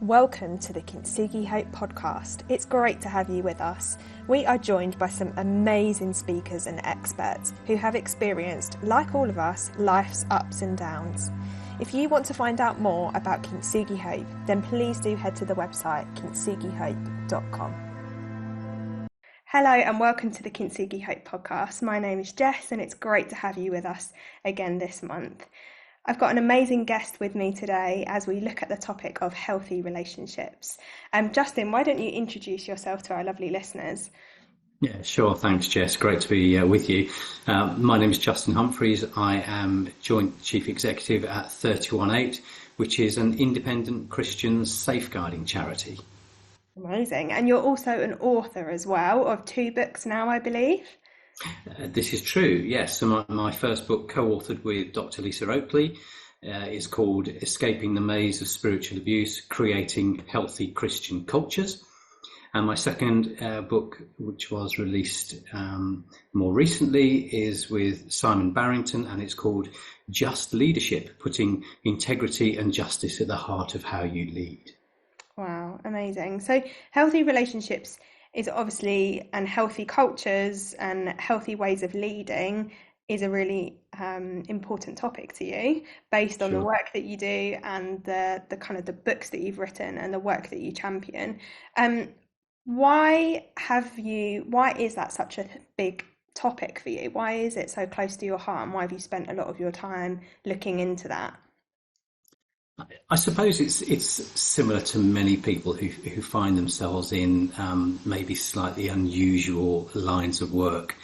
Welcome to the Kintsugi Hope podcast. It's great to have you with us. We are joined by some amazing speakers and experts who have experienced, like all of us, life's ups and downs. If you want to find out more about Kintsugi Hope, then please do head to the website kintsugihope.com. Hello and welcome to the Kintsugi Hope podcast. My name is Jess and it's great to have you with us again this month. I've got an amazing guest with me today as we look at the topic of healthy relationships. Justin, why don't you introduce yourself to our lovely listeners? Yeah, sure. Thanks, Jess. Great to be with you. My name is Justin Humphreys. I am Joint Chief Executive at 318, which is an independent Christian safeguarding charity. Amazing. And you're also an author as well of 2 books now, I believe. This is true, yes. So my first book, co-authored with Dr. Lisa Oakley, is called Escaping the Maze of Spiritual Abuse, Creating Healthy Christian Cultures. And my second book, which was released more recently, is with Simon Barrington, and it's called Just Leadership, Putting Integrity and Justice at the Heart of How You Lead. Wow, amazing. So healthy relationships is obviously, and healthy cultures and healthy ways of leading is a really important topic to you, based on the work that you do and the kind of the books that you've written and the work that you champion. Why is that such a big topic for you? Why is it so close to your heart, and why have you spent a lot of your time looking into that? I suppose it's similar to many people who find themselves in maybe slightly unusual lines of work,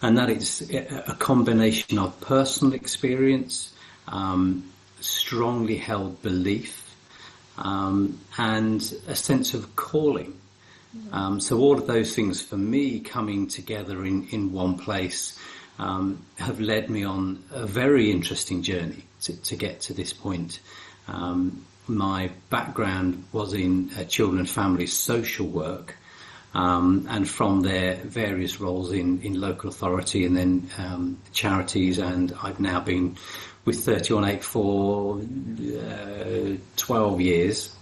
and that it's a combination of personal experience, strongly held belief, and a sense of calling. So all of those things for me coming together in one place have led me on a very interesting journey to get to this point. My background was in children and family social work, and from there various roles in local authority and then charities, and I've now been with 318 for 12 years,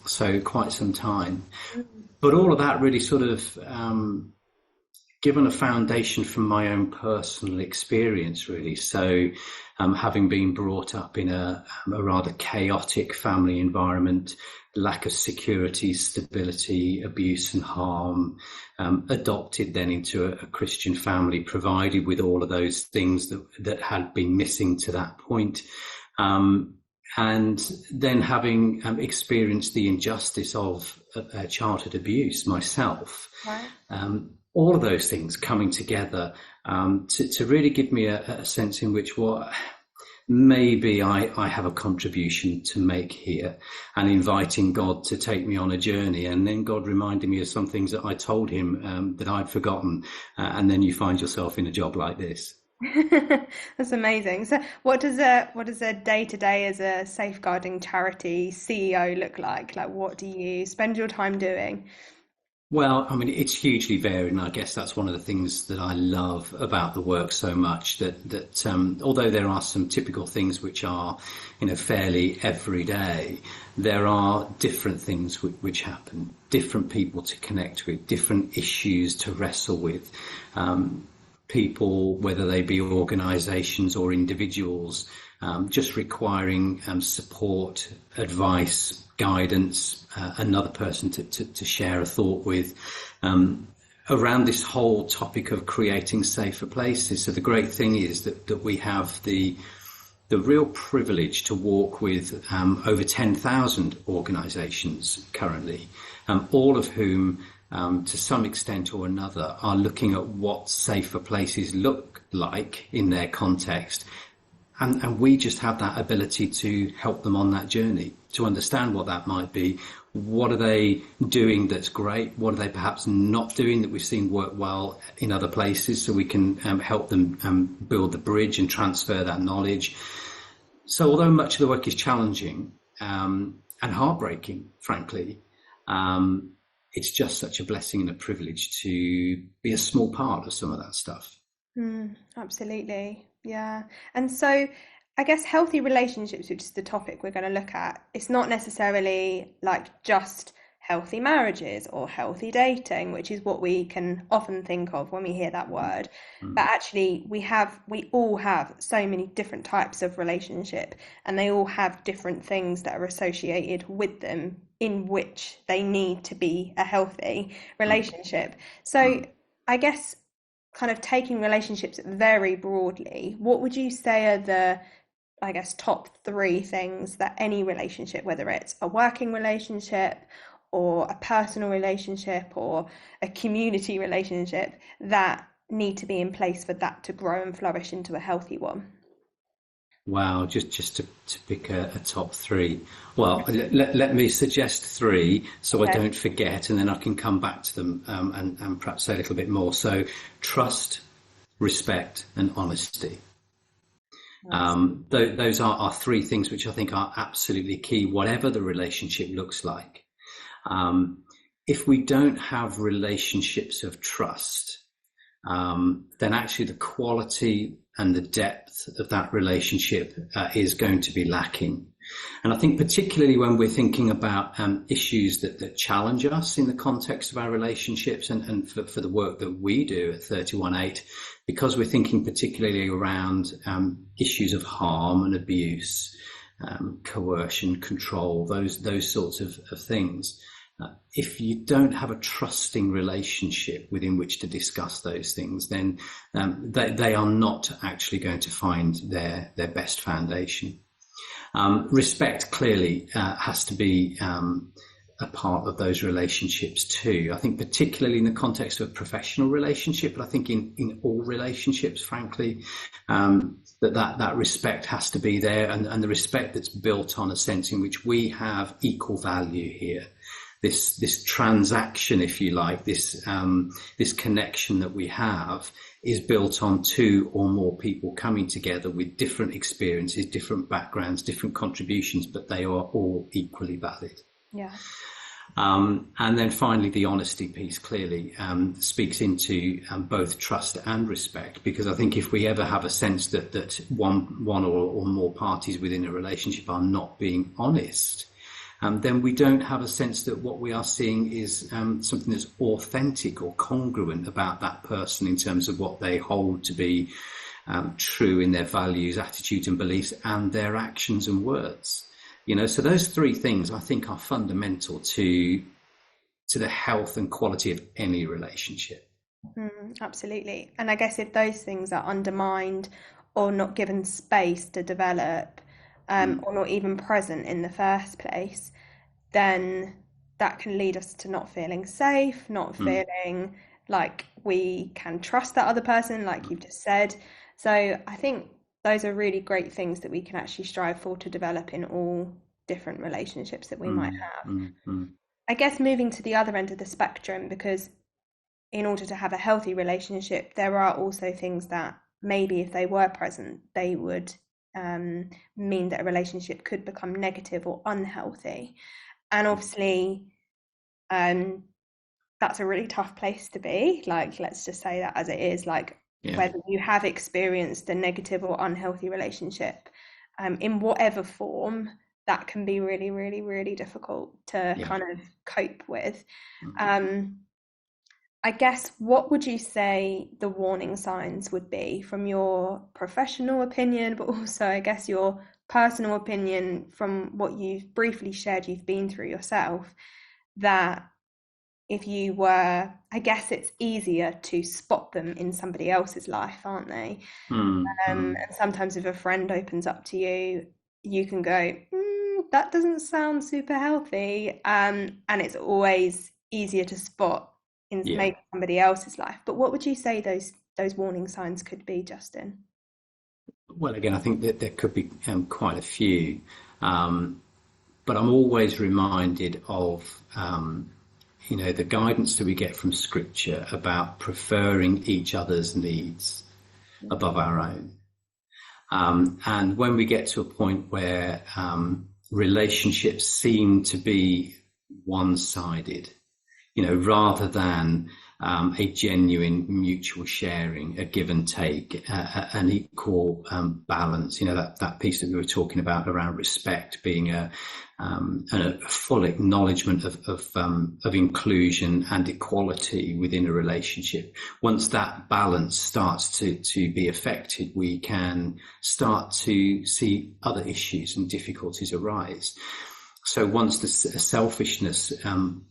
so quite some time. But all of that really sort of given a foundation from my own personal experience, really. So having been brought up in a rather chaotic family environment, lack of security, stability, abuse and harm, adopted then into a Christian family, provided with all of those things that had been missing to that point. And then having experienced the injustice of childhood abuse myself, right. All of those things coming together to really give me a sense in which maybe I have a contribution to make here, and inviting God to take me on a journey, and then God reminding me of some things that I told him that I'd forgotten, and then you find yourself in a job like this. That's amazing. So what does a day-to-day as a safeguarding charity CEO look like? Like, what do you spend your time doing? Well, I mean, it's hugely varied, and I guess that's one of the things that I love about the work so much, that although there are some typical things which are, fairly everyday, there are different things which happen, different people to connect with, different issues to wrestle with. People, whether they be organisations or individuals, just requiring support, advice, guidance, another person to share a thought with, around this whole topic of creating safer places. So the great thing is that we have the real privilege to walk with over 10,000 organisations currently, all of whom to some extent or another are looking at what safer places look like in their context. And we just have that ability to help them on that journey, to understand what that might be. What are they doing that's great? What are they perhaps not doing that we've seen work well in other places, so we can help them build the bridge and transfer that knowledge. So although much of the work is challenging and heartbreaking, frankly, it's just such a blessing and a privilege to be a small part of some of that stuff. Absolutely. Yeah. And so I guess healthy relationships, which is the topic we're going to look at, it's not necessarily like just healthy marriages or healthy dating, which is what we can often think of when we hear that word. But actually, we all have so many different types of relationship, and they all have different things that are associated with them in which they need to be a healthy relationship. So I guess kind of taking relationships very broadly, what would you say are the, I guess, top 3 things that any relationship, whether it's a working relationship or a personal relationship or a community relationship, that need to be in place for that to grow and flourish into a healthy one? Wow, just to pick a top 3. Well, let me suggest 3 so I don't forget, and then I can come back to them and perhaps say a little bit more. So trust, respect, and honesty. Those are 3 things which I think are absolutely key, whatever the relationship looks like. If we don't have relationships of trust, then actually the quality and the depth of that relationship is going to be lacking. And I think particularly when we're thinking about issues that challenge us in the context of our relationships and for the work that we do at 31.8, because we're thinking particularly around issues of harm and abuse, coercion, control, those sorts of things. If you don't have a trusting relationship within which to discuss those things, then they are not actually going to find their best foundation. Respect clearly has to be a part of those relationships too. I think particularly in the context of a professional relationship, but I think in all relationships, frankly, that respect has to be there, and the respect that's built on a sense in which we have equal value here. This transaction, if you like, this connection that we have is built on 2 or more people coming together with different experiences, different backgrounds, different contributions, but they are all equally valid. Yeah. And then finally, the honesty piece clearly speaks into both trust and respect, because I think if we ever have a sense that one or more parties within a relationship are not being honest, then we don't have a sense that what we are seeing is something that's authentic or congruent about that person in terms of what they hold to be true in their values, attitudes and beliefs, and their actions and words. So those 3 things I think are fundamental to the health and quality of any relationship. Absolutely. And I guess if those things are undermined or not given space to develop, or not even present in the first place, then that can lead us to not feeling safe, not feeling like we can trust that other person, like you've just said. So I think those are really great things that we can actually strive for to develop in all different relationships that we might have. I guess moving to the other end of the spectrum, because in order to have a healthy relationship, there are also things that maybe if they were present, they would mean that a relationship could become negative or unhealthy. And obviously that's a really tough place to be, like, let's just say that as it is, like, whether you have experienced a negative or unhealthy relationship in whatever form, that can be really, really, really difficult to kind of cope with. I guess, what would you say the warning signs would be from your professional opinion, but also, I guess, your personal opinion from what you've briefly shared you've been through yourself, that if you were, I guess it's easier to spot them in somebody else's life, aren't they? And sometimes if a friend opens up to you, you can go, that doesn't sound super healthy. And it's always easier to spot in maybe somebody else's life. But what would you say those warning signs could be, Justin? Well, again, I think that there could be quite a few, but I'm always reminded of the guidance that we get from Scripture about preferring each other's needs above our own. And when we get to a point where relationships seem to be one-sided, rather than a genuine mutual sharing, a give and take, an equal balance. That piece that we were talking about around respect being a full acknowledgement of inclusion and equality within a relationship. Once that balance starts to be affected, we can start to see other issues and difficulties arise. So once the selfishness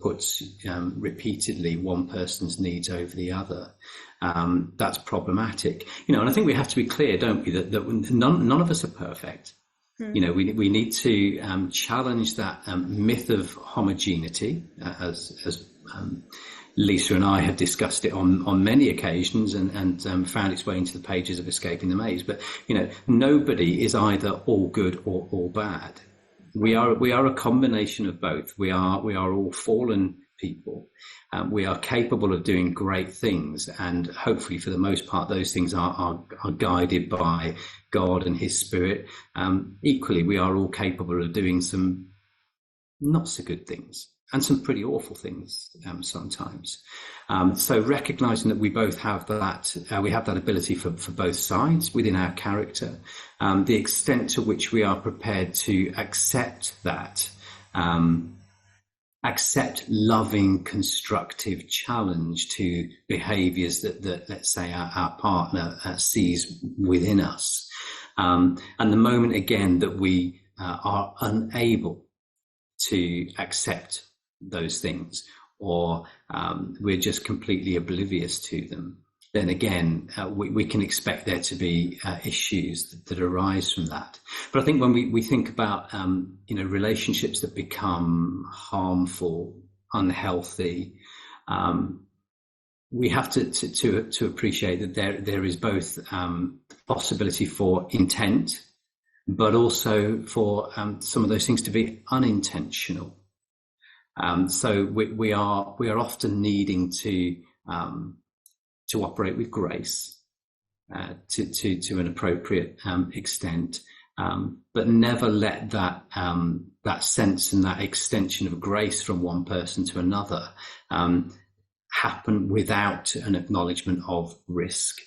puts repeatedly one person's needs over the other, that's problematic. And I think we have to be clear, don't we, that none of us are perfect. We need to challenge that myth of homogeneity, as Lisa and I have discussed it on many occasions and found its way into the pages of Escaping the Maze. But nobody is either all good or all bad. We are a combination of both. We are all fallen people. We are capable of doing great things, and hopefully, for the most part, those things are guided by God and His Spirit. Equally, we are all capable of doing some not so good things and some pretty awful things sometimes. So recognizing that we both have that, we have that ability for both sides within our character, the extent to which we are prepared to accept that, accept loving, constructive challenge to behaviours that let's say our partner sees within us. And the moment again that we are unable to accept those things, or we're just completely oblivious to them, then again we can expect there to be issues that arise from that. But I think when we think about relationships that become harmful, unhealthy, we have to appreciate that there is both possibility for intent, but also for some of those things to be unintentional. So we are often needing to operate with grace to an appropriate extent, but never let that sense and that extension of grace from one person to another happen without an acknowledgement of risk,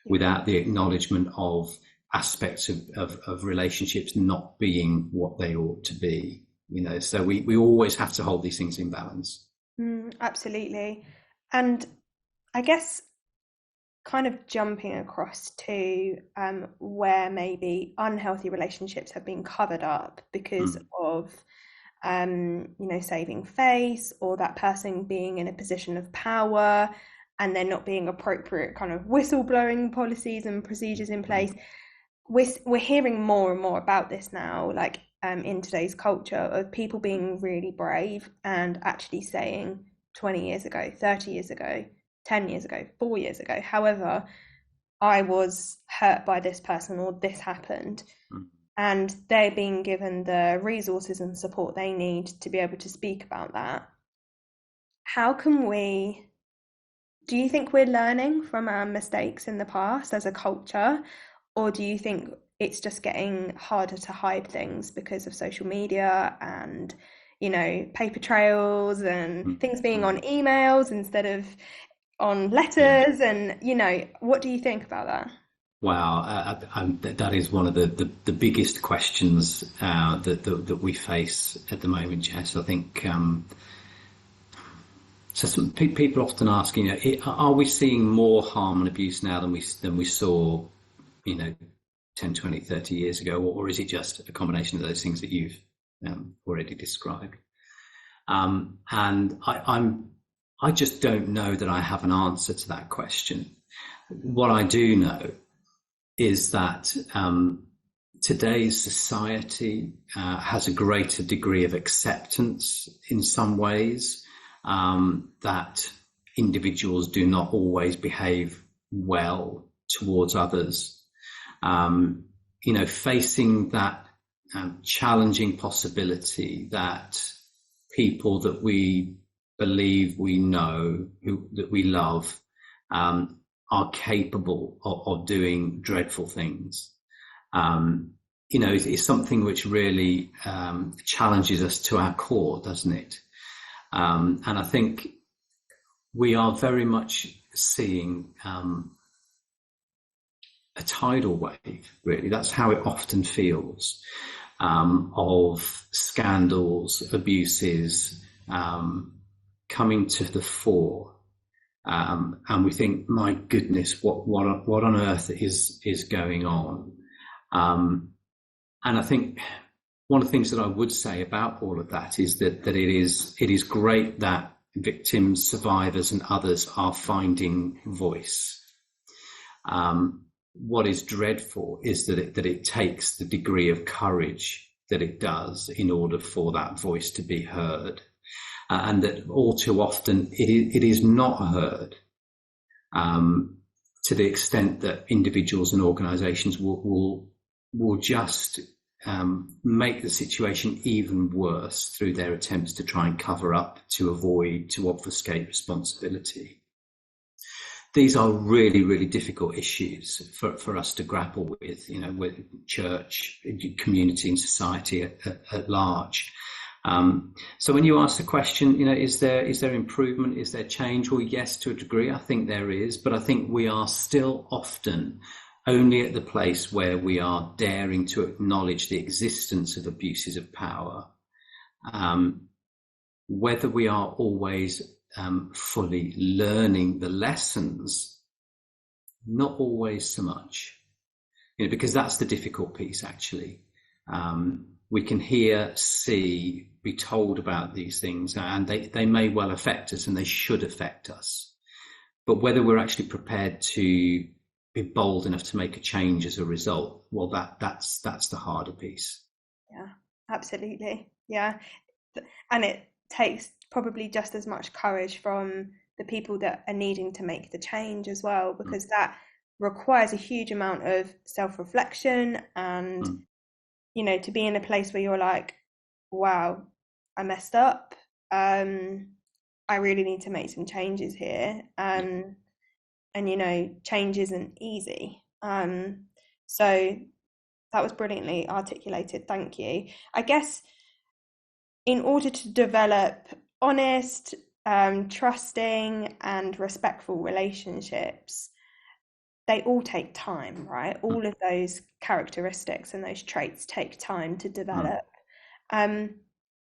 without the acknowledgement of aspects of relationships not being what they ought to be. So we always have to hold these things in balance. Absolutely. And I guess kind of jumping across to where maybe unhealthy relationships have been covered up because of saving face, or that person being in a position of power and there not being appropriate kind of whistleblowing policies and procedures in place. We're hearing more and more about this now, like in today's culture, of people being really brave and actually saying 20 years ago, 30 years ago, 10 years ago, 4 years ago, however, I was hurt by this person or this happened, and they're being given the resources and support they need to be able to speak about that. Do you think we're learning from our mistakes in the past as a culture, or do you think it's just getting harder to hide things because of social media and, paper trails and things being on emails instead of on letters? And, what do you think about that? Wow, that is one of the biggest questions that we face at the moment, Jess. I think so. Some people often ask, are we seeing more harm and abuse now than we saw, 10, 20, 30 years ago, or is it just a combination of those things that you've already described? And I just don't know that I have an answer to that question. What I do know is that today's society has a greater degree of acceptance in some ways, that individuals do not always behave well towards others. Facing that challenging possibility that people that we believe we know, that we love, are capable of doing dreadful things, is something which really challenges us to our core, doesn't it? And I think we are very much seeing a tidal wave, really. That's how it often feels, of scandals, abuses coming to the fore. And we think, my goodness, what on earth is going on? And I think one of the things that I would say about all of that is that it is great that victims, survivors, and others are finding voice. What is dreadful is that it takes the degree of courage that it does in order for that voice to be heard, and that all too often it is not heard, to the extent that individuals and organisations will just make the situation even worse through their attempts to try and cover up, to avoid, to obfuscate responsibility. These are really, really difficult issues for us to grapple with, with church, community, and society at large. So when you ask the question, is there improvement? Is there change? Well, yes, to a degree, I think there is, but I think we are still often only at the place where we are daring to acknowledge the existence of abuses of power. Whether we are always fully learning the lessons, not always so much, because that's the difficult piece, actually. We can hear, see, be told about these things, and they may well affect us, and they should affect us. But whether we're actually prepared to be bold enough to make a change as a result, well, that's the harder piece. Yeah, absolutely. Yeah. And it takes probably just as much courage from the people that are needing to make the change as well, because that requires a huge amount of self-reflection and, to be in a place where you're like, wow, I messed up. I really need to make some changes here. And, change isn't easy. So that was brilliantly articulated. Thank you. I guess in order to develop honest, trusting, and respectful relationships, they all take time, right? All of those characteristics and those traits take time to develop.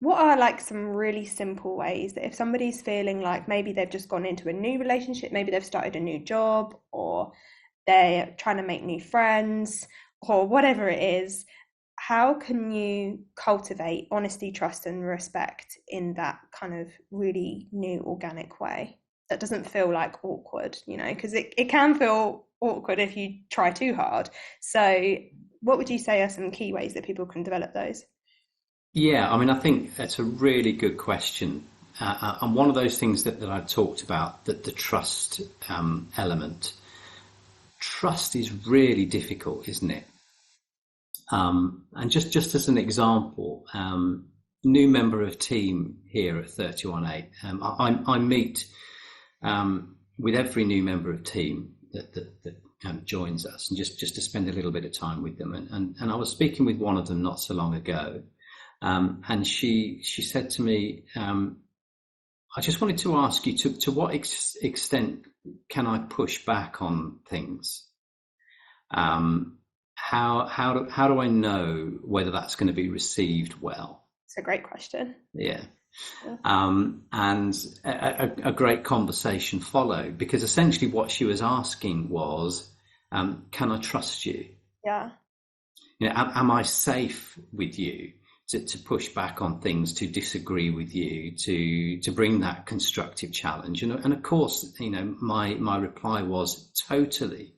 What are some really simple ways that if somebody's feeling like maybe they've just gone into a new relationship, maybe they've started a new job, or they're trying to make new friends, or whatever it is, how can you cultivate honesty, trust, and respect in that kind of really new organic way that doesn't feel like awkward, because it can feel awkward if you try too hard. So what would you say are some key ways that people can develop those? Yeah, I think that's a really good question. And one of those things that I talked about, that the trust element. Trust is really difficult, isn't it? And just as an example, new member of team here at 31A, I meet with every new member of team that joins us, and just to spend a little bit of time with them. And I was speaking with one of them not so long ago, and she said to me, I just wanted to ask you, to what extent can I push back on things? How do I know whether that's going to be received well? It's a great question. Yeah. And a great conversation followed, because essentially what she was asking was, can I trust you? Yeah. Am I safe with you to push back on things, to disagree with you, to bring that constructive challenge? And of course, my reply was totally.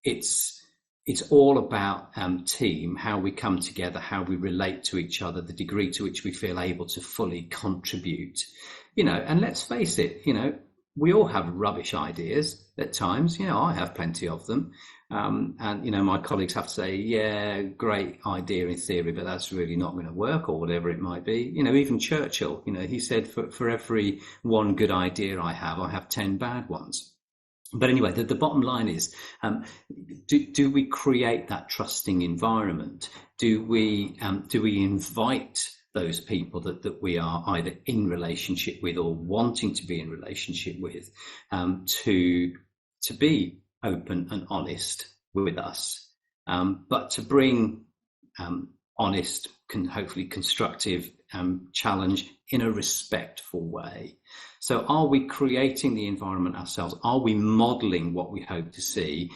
It's all about team, how we come together, how we relate to each other, the degree to which we feel able to fully contribute, and let's face it, we all have rubbish ideas at times. I have plenty of them. And my colleagues have to say, yeah, great idea in theory, but that's really not going to work, or whatever it might be. Even Churchill, he said, for every one good idea I have 10 bad ones. But anyway, the bottom line is, do we create that trusting environment? Do we invite those people that we are either in relationship with or wanting to be in relationship with, to be open and honest with us, but to bring honest, hopefully constructive challenge in a respectful way. So are we creating the environment ourselves? Are we modeling what we hope to see?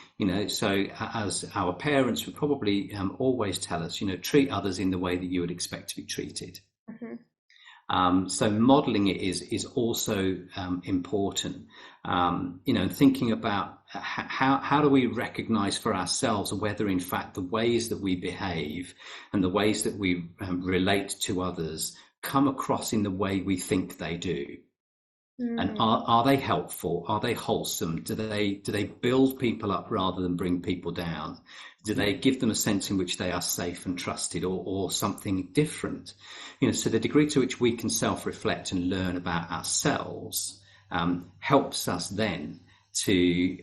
So as our parents would probably always tell us, treat others in the way that you would expect to be treated. Mm-hmm. So modeling it is also important, and thinking about how do we recognize for ourselves whether in fact the ways that we behave and the ways that we relate to others come across in the way we think they do. And are they helpful? Are they wholesome? Do they build people up rather than bring people down? Do they give them a sense in which they are safe and trusted, or something different? So the degree to which we can self-reflect and learn about ourselves helps us then to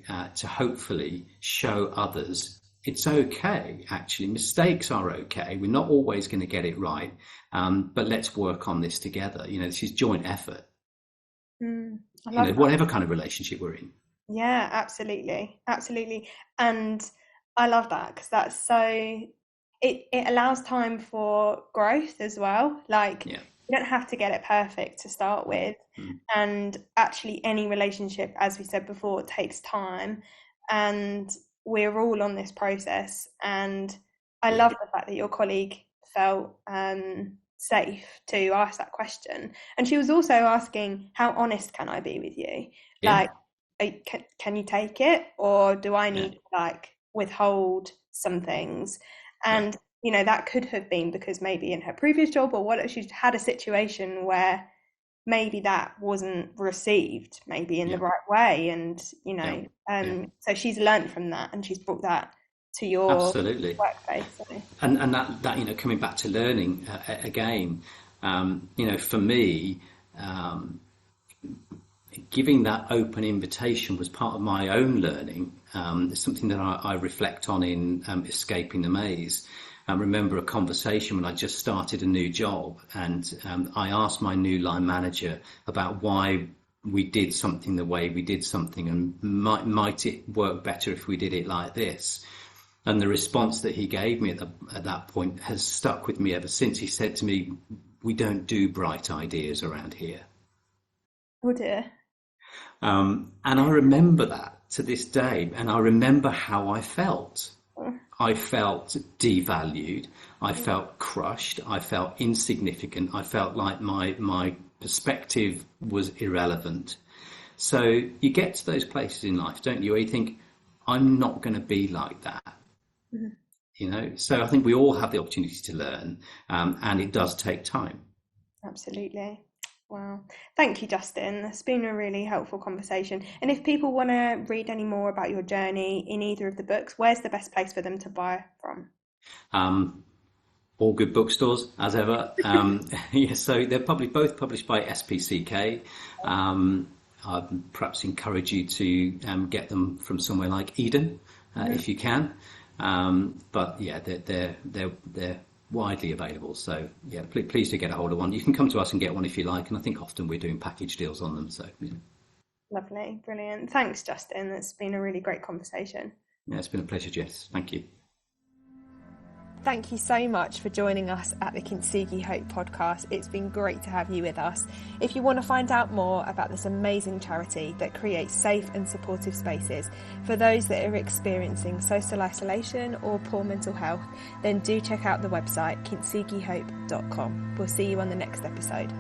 hopefully show others it's okay. Actually, mistakes are okay. We're not always going to get it right, but let's work on this together. This is joint effort. I love that. Whatever kind of relationship we're in. Yeah, absolutely. And I love that, because that's so, it allows time for growth as well. You don't have to get it perfect to start with. And actually any relationship, as we said before, takes time, and we're all on this process. And I love the fact that your colleague felt safe to ask that question, and she was also asking, how honest can I be with you? Can you take it, or do I need to withhold some things? And that could have been because maybe in her previous job, or what, she had a situation where maybe that wasn't received maybe in the right way, and so she's learned from that, and she's brought that to your absolutely workplace. So. And that coming back to learning again, for me, giving that open invitation was part of my own learning. It's something that I reflect on in Escaping the Maze. I remember a conversation when I just started a new job, and I asked my new line manager about why we did something the way we did something, and might it work better if we did it like this? And the response that he gave me at that point has stuck with me ever since. He said to me, "We don't do bright ideas around here." Oh dear. And I remember that to this day, and I remember how I felt. I felt devalued. I felt crushed. I felt insignificant. I felt like my perspective was irrelevant. So you get to those places in life, don't you, where you think, I'm not going to be like that. So I think we all have the opportunity to learn, and it does take time. Absolutely. Wow. Thank you, Justin. It's been a really helpful conversation. And if people want to read any more about your journey in either of the books, where's the best place for them to buy from? All good bookstores, as ever. So they're both published by SPCK. I'd perhaps encourage you to get them from somewhere like Eden, if you can. But yeah, they're widely available. So yeah, please do get a hold of one. You can come to us and get one if you like, and I think often we're doing package deals on them. So Lovely, brilliant. Thanks, Justin. It's been a really great conversation. Yeah, it's been a pleasure, Jess. Thank you. Thank you so much for joining us at the Kintsugi Hope podcast. It's been great to have you with us. If you want to find out more about this amazing charity that creates safe and supportive spaces for those that are experiencing social isolation or poor mental health, then do check out the website kintsugihope.com. We'll see you on the next episode.